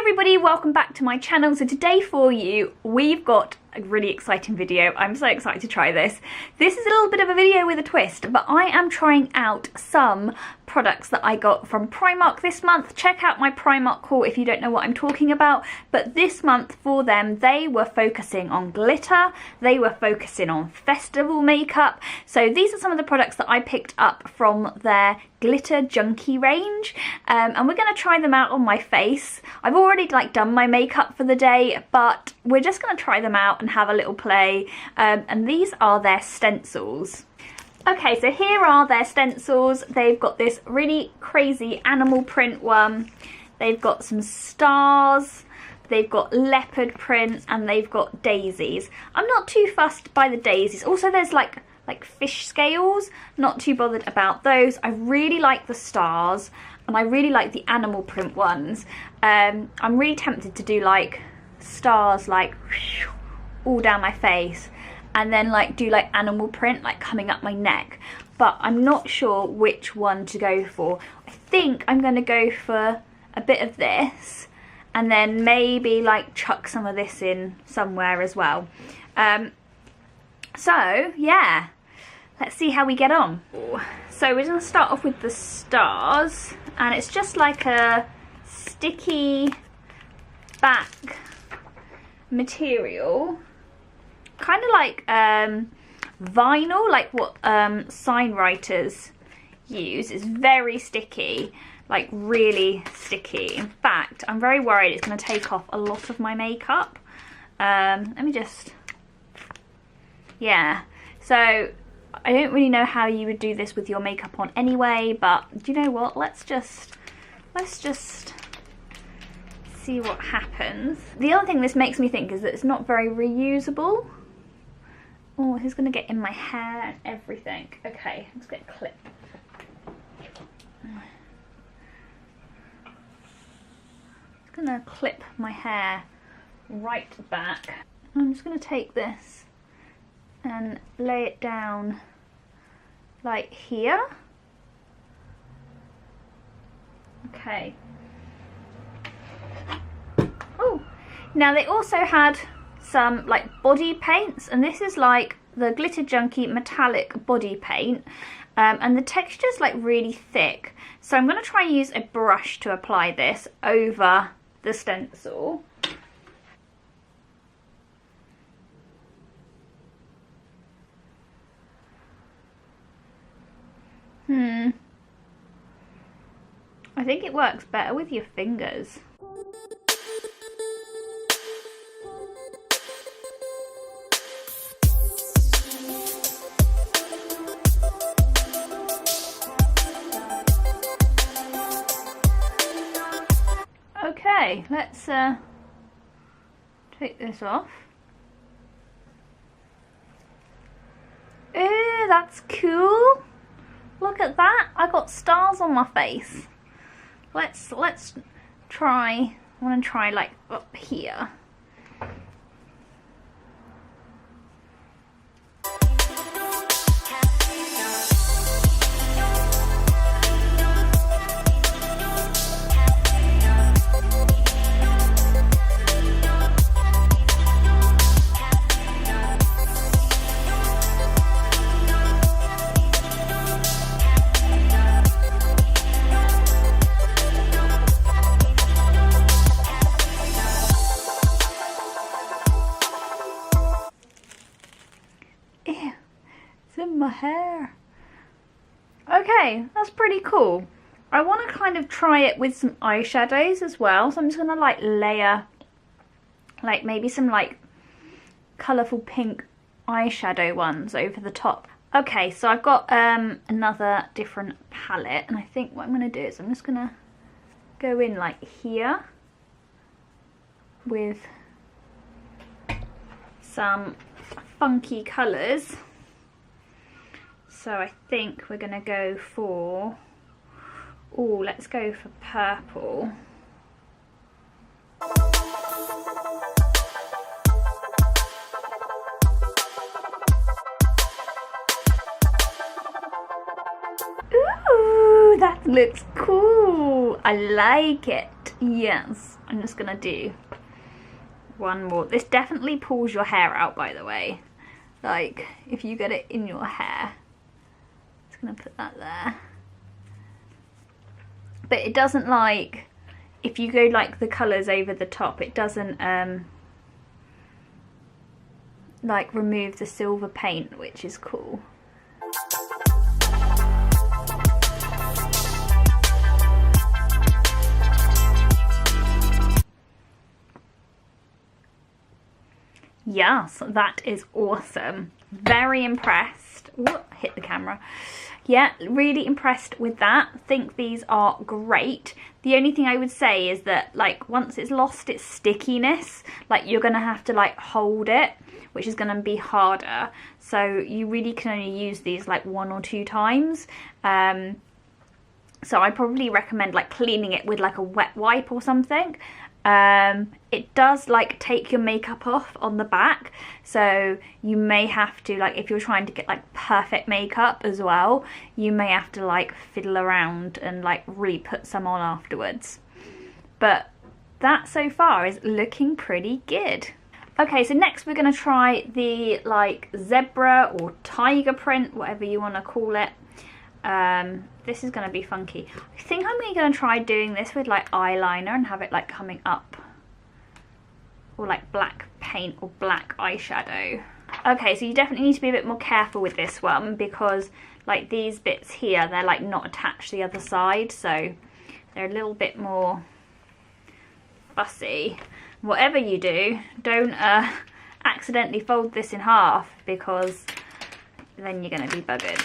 everybody, welcome back to my channel. So today for you, we've got a really exciting video. I'm so excited to try this. This is a little bit of a video with a twist, but I am trying out some products that I got from Primark this month. Check out my Primark haul if you don't know what I'm talking about. But this month for them, they were focusing on glitter, they were focusing on festival makeup. So these are some of the products that I picked up from their Glitter Junkie range, and we're going to try them out on my face. I've already done my makeup for the day, but we're just going to try them out and have a little play, and these are their stencils. Okay, so here are their stencils. They've got this really crazy animal print one, they've got some stars, they've got leopard prints, and they've got daisies. I'm not too fussed by the daisies. Also there's like fish scales, not too bothered about those. I really like the stars and I really like the animal print ones. I'm really tempted to do like stars like all down my face and then do like animal print like coming up my neck, but I'm not sure which one to go for. I think I'm going to go for a bit of this and then maybe like chuck some of this in somewhere as well. So yeah, let's see how we get on. So we're going to start off with the stars, and it's just like a sticky back material, kind of like vinyl, like what sign writers use. It's very sticky, like really sticky. In fact, I'm very worried it's going to take off a lot of my makeup. Let me just, yeah, so I don't really know how you would do this with your makeup on anyway, but do you know what, let's just see what happens. The other thing this makes me think is that it's not very reusable. Oh, this is going to get in my hair and everything. Okay, let's get a clip. I'm going to clip my hair right back. I'm just going to take this and lay it down like here. Okay. Oh, now they also had some like body paints, and this is like the Glitter Junkie metallic body paint, and the texture's like really thick. So I'm going to try and use a brush to apply this over the stencil. I think it works better with your fingers. Okay, let's take this off. Ooh, that's cool. Look at that, I got stars on my face. Let's try, I want to try like up here. My hair. Okay, that's pretty cool. I want to kind of try it with some eyeshadows as well, so I'm just going to like layer like maybe some like colourful pink eyeshadow ones over the top. Okay, so I've got another different palette, and I think what I'm going to do is I'm just going to go in like here with some funky colours. So I think we're going to go for, oh, let's go for purple. Ooh, that looks cool. I like it. Yes. I'm just gonna do one more. This definitely pulls your hair out, by the way. Like, if you get it in your hair. Just gonna put that there. But it doesn't, like, if you go like the colours over the top, it doesn't like remove the silver paint, which is cool. Yes, that is awesome. Very impressed. Ooh, hit the camera. Yeah, really impressed with that. Think these are great. The only thing I would say is that, like, once it's lost its stickiness, like, you're gonna have to like hold it, which is gonna be harder. So you really can only use these like 1 or 2 times. So I probably recommend like cleaning it with like a wet wipe or something. It does like take your makeup off on the back, so you may have to, like, if you're trying to get like perfect makeup as well, you may have to like fiddle around and like really put some on afterwards. But that so far is looking pretty good. Okay, so next we're going to try the like zebra or tiger print, whatever you want to call it. This is going to be funky. I think I'm going to try doing this with like eyeliner and have it like coming up, or like black paint or black eyeshadow. Okay, so you definitely need to be a bit more careful with this one, because like these bits here, they're like not attached to the other side, so they're a little bit more fussy. Whatever you do, don't accidentally fold this in half, because then you're going to be buggered.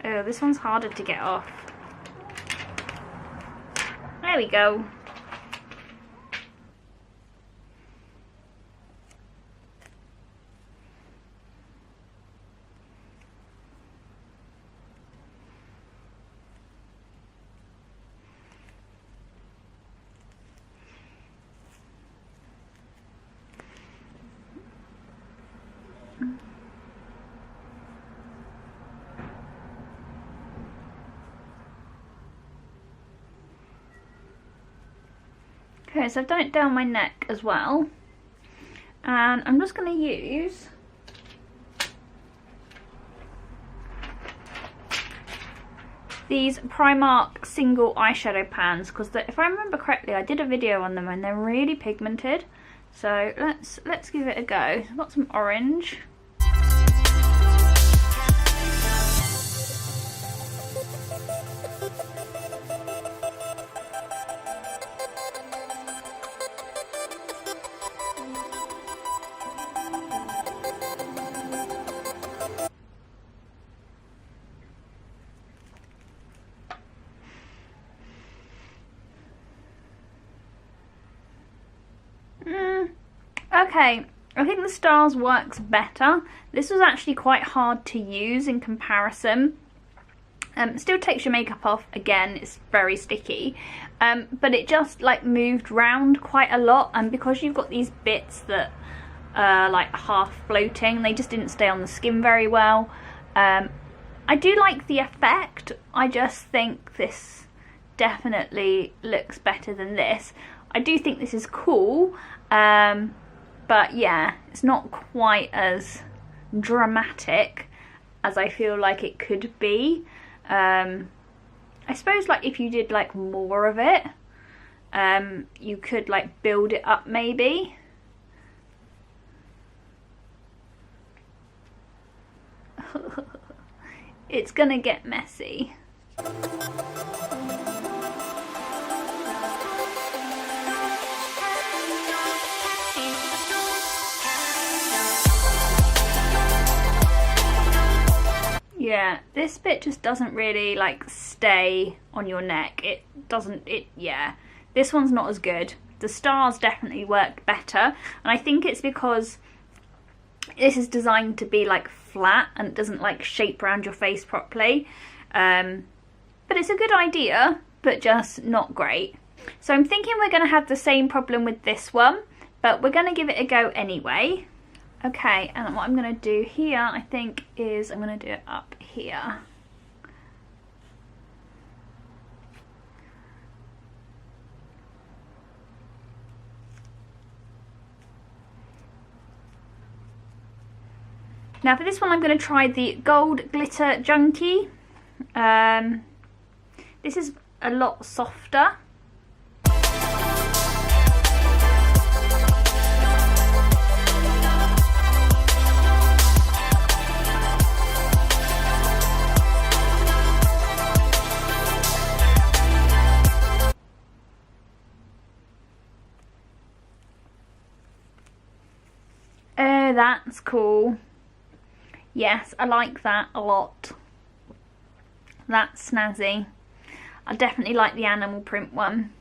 Oh, this one's harder to get off. There we go. Okay, so I've done it down my neck as well, and I'm just going to use these Primark single eyeshadow pans, because if I remember correctly, I did a video on them and they're really pigmented. So let's give it a go. I've got some orange. Okay, I think the stars works better. This was actually quite hard to use in comparison. Still takes your makeup off, again, it's very sticky, but it just like moved round quite a lot, and because you've got these bits that are like half floating, they just didn't stay on the skin very well. I do like the effect, I just think this definitely looks better than this. I do think this is cool, but yeah, it's not quite as dramatic as I feel like it could be. I suppose like if you did like more of it, you could like build it up maybe. It's gonna get messy. Yeah, this bit just doesn't really like stay on your neck. Yeah. This one's not as good. The stars definitely worked better, and I think it's because this is designed to be like flat and it doesn't like shape around your face properly. But it's a good idea, but just not great. So I'm thinking we're going to have the same problem with this one, but we're going to give it a go anyway. Okay, and what I'm going to do here, I think, is I'm going to do it up here. Now for this one I'm going to try the Gold Glitter Junkie. This is a lot softer. Oh, that's cool. Yes, I like that a lot. That's snazzy. I definitely like the animal print one.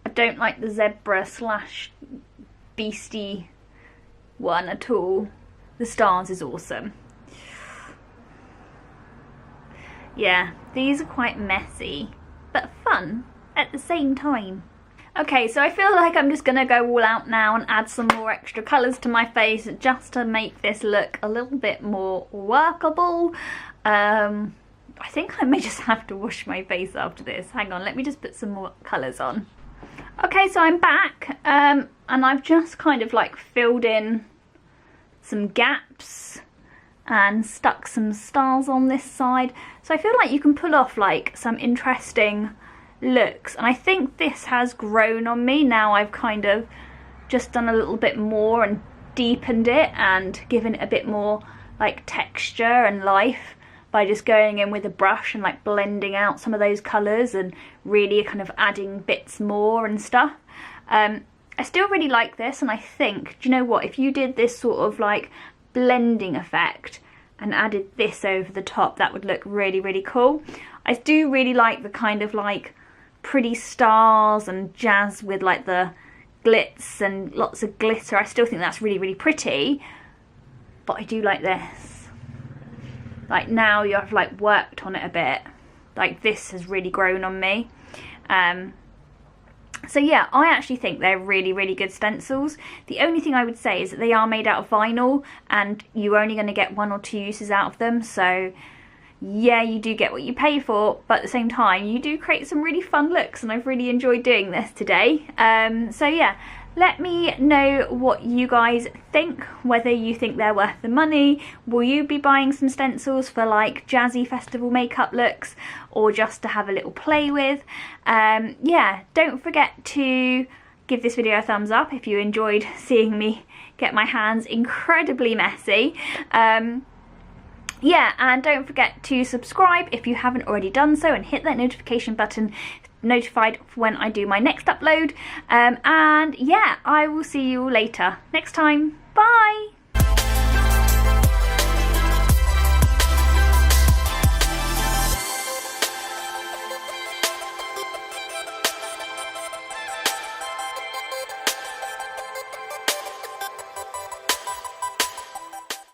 I don't like the zebra slash beastie one at all. The stars is awesome. Yeah, these are quite messy, but fun at the same time. Okay, so I feel like I'm just going to go all out now and add some more extra colours to my face just to make this look a little bit more workable. I think I may just have to wash my face after this. Hang on, let me just put some more colours on. Okay, so I'm back and I've just kind of like filled in some gaps and stuck some stars on this side. So I feel like you can pull off like some interesting looks, and I think this has grown on me now. I've kind of just done a little bit more and deepened it and given it a bit more like texture and life by just going in with a brush and like blending out some of those colours and really kind of adding bits more and stuff. I still really like this, and I think, do you know what, if you did this sort of like blending effect and added this over the top, that would look really, really cool. I do really like the kind of like pretty stars and jazz with like the glitz and lots of glitter. I still think that's really, really pretty, but I do like this. Like now you have like worked on it a bit. Like this has really grown on me. So yeah, I actually think they're really, really good stencils. The only thing I would say is that they are made out of vinyl and you're only going to get 1 or 2 uses out of them. So yeah, you do get what you pay for, but at the same time you do create some really fun looks, and I've really enjoyed doing this today. So yeah, let me know what you guys think, whether you think they're worth the money. Will you be buying some stencils for like jazzy festival makeup looks, or just to have a little play with? Yeah, don't forget to give this video a thumbs up if you enjoyed seeing me get my hands incredibly messy. Yeah, and don't forget to subscribe if you haven't already done so, and hit that notification button notified when I do my next upload. And yeah, I will see you all later next time.